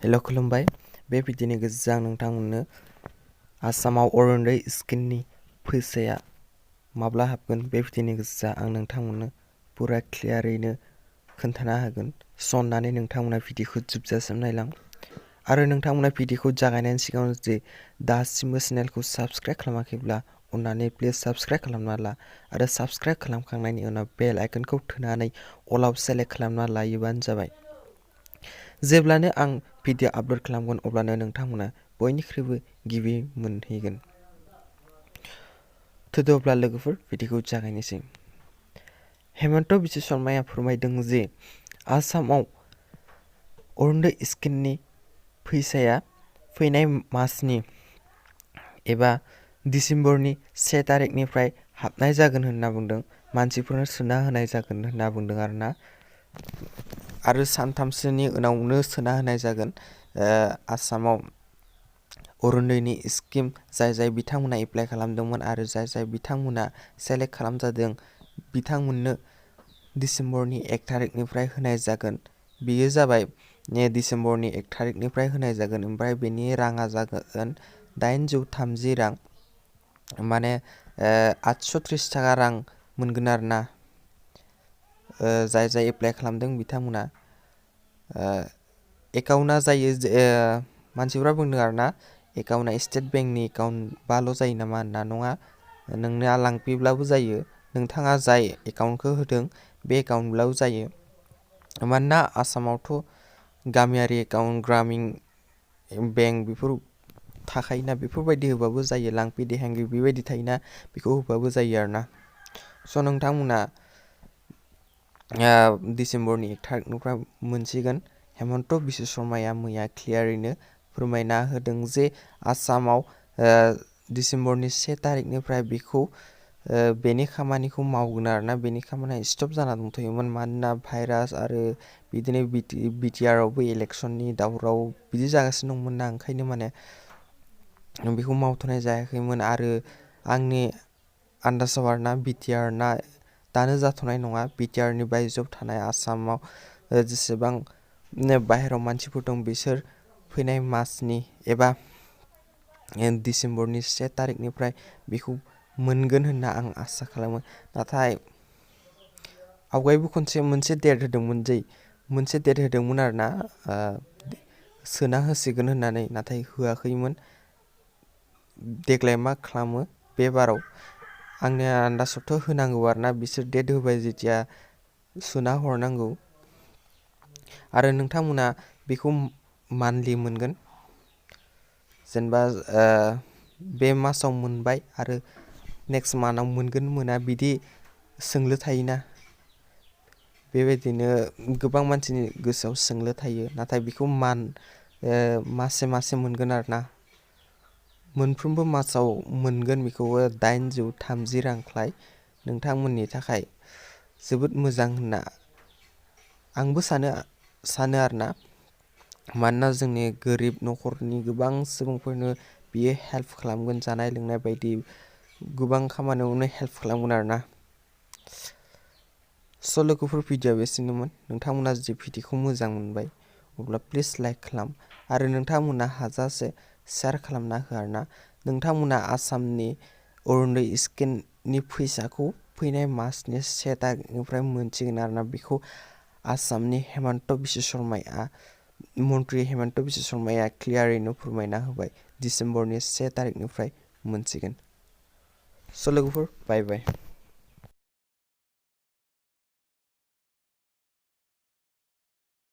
हेल' खुलुमबाय बे भिडिअनि गेजेरजों आं नोंथांमोननो आसामाव अरुनदय स्किमनि फैसाया माब्ला हाबगोन बे भिडिअनि गेजेरजों आं नोंथांमोननो पुरा क्लियारैनो खोन्थाना होगोन। सननानै नोंथांमोना भिडिअखौ जोबजासिम नायलां आरो नोंथांमोना भिडिअखौ जागायनायनि सिगां जुदि दासिमबो चेनेलखौ साबस्क्राइब खालामाखैब्ला अन्नानै प्लिज साबस्क्राइब खालामना ला आरो साबस्क्राइब खालामखांनायनि उनाव बेल आइकनखौ थुनानै अलाव सेलेक्ट खालामना लायोबानो जाबाय। जेब्लानो आं भिडिअ आपलोड खालामगोन अब्लानो नोंथांमोना बयनिख्रुइबो गिबि मोनहैगोन। अब्ला लोगोफोर भिडिअखौ जागायनोसै। हेमन्त बिश्व शर्माया फोरमायदों जे आसामाव अरुनदय स्किमनि फैसाया फैनाय मासनि एबा डिसेम्बरनि 1 तारिखनिफ्राय हाबनाय जागोन होनना बुंदों। मानसिफोरनो सोना होनाय जागोन होनना बुंदों आरो सानथामसोनि उनावनो सोना होनाय जागोन। आसामाव अरुनदयनि स्किम जाय बिथांमोना एप्लाइ खालामदोंमोन आरो जाय बिथांमोना सेलेक्ट खालामजादों बिथांमोननो डिसेम्बरनि 1 तारिखनिफ्राय होनाय जागोन। बेयो जाबाय डिसेम्बरनि 1 तारिखनिफ्राय होनाय जागोन। ओमफ्राय बेनि राङा जागोन 830 रां, माने 830 थाखा रां मोनगोन आरोना। जाय एप्लाइ खालामदों बिथांमोना एकाउन्टआ जायो मानसिफ्रा बुंदों आरोना एकाउन्टआ स्टेट बेंकनि एकाउन्टबाल' जायो नामा होनना। नङा, नोंना लांफैब्लाबो जायो। नोंथाङा जाय एकाउन्टखौ होदों बे एकाउन्टब्लाबो जायो। मानोना आसामावथ' गामियारि एकाउन्ट, ग्रामिन बेंक बेफोर थाखायोना, बेफोरबायदि होबाबो जायो। लांफै देहांगि बेबायदि थायोना, बेखौ होबाबो जायो आरोना। स' नोंथांमोना डिसेम्बरनि 1 तारिखनिफ्राय मोनसिगोन। हेमन्त बिश्व शर्माया मैया क्लियारैनो फोरमायना होदों जे आसामाव डिसेम्बरनि 1 तारिखनिफ्राय बेखौ बेनि खामानिखौ मावगोन आरोना। बेनि खामानिया स्टप जाना दंथ'योमोन मानोना भाइरास आरो बिदिनो बिटिआरआवबो इलेक्सननि दावराव बिदि जागासिनो दंमोन ना, ओंखायनो माने बेखौ मावथ'नाय जायाखैमोन। आरो आंनि आन्दाजाव आरोना बिटिआरना दानो जाथ'नाय नङा। बिटिआरनि बायजोआव थानाय आसामाव जेसेबां बाहेरायाव मानसिफोर दं बिसोर फैनाय मासनि एबा डिसेम्बरनि 1 तारिखनिफ्राय बेखौ मोनगोन होनना आं आसा खालामो। नाथाय आवगायबो खनसे मोनसे डेट होदोंमोन आरोना सोना होसिगोन होननानै, नाथाय होआखैमोन। देग्लाय मा खालामो बे बाराव आंनि आन्दाजावथ' होनांगौ आरोना। बिसोर डेट होबाय जेथिया सोना हरनांगौ। आरो नोंथांमोना बेखौ मान्थलि मोनगोन। जेनेबा बे मासाव मोनबाय आरो नेक्स्ट मान्थआव मोनगोन मोना बिदि सोंलु थायोना, बेबायदिनो गोबां मानसिनि गोसोआव सोंलु थायो। नाथाय बेखौ मासे मोनगोन आरोना। मोनफ्रोमबो मासाव मोनगोन बेखौबो 830 रांख्लाय नोंथांमोननि थाखाय जोबोद मोजां होनना आंबो सानो आरोना। मानोना जोंनि गोरिब न'खरनि गोबां सुबुंफोरनो बियो हेल्प खालामगोन। जानाय लोंनाय बायदि गोबां खामानियावनो हेल्प खालामगोन आरोना। स' लोगोफोर भिडिअआ बेसिनोमोन। नोंथांमोना जुदि भिडिअखौ मोजां मोनबाय अब्ला प्लिज लाइक खालाम आरो नोंथांमोना हाजासे शेयार खालामना हो आरोना। नोंथांमोना आसामनि अरुनदय स्किमनि फैसाखौ फैनाय मासनि 1 तारिखनिफ्राय मोनसिगोन आरोना। बेखौ आसामनि मन्त्रि हेमन्त बिश्व शर्माया क्लियारैनो फोरमायना होबाय डिसेम्बरनि 1 तारिखनिफ्राय मोनसिगोन। स' लोगोफोर बाय बाय।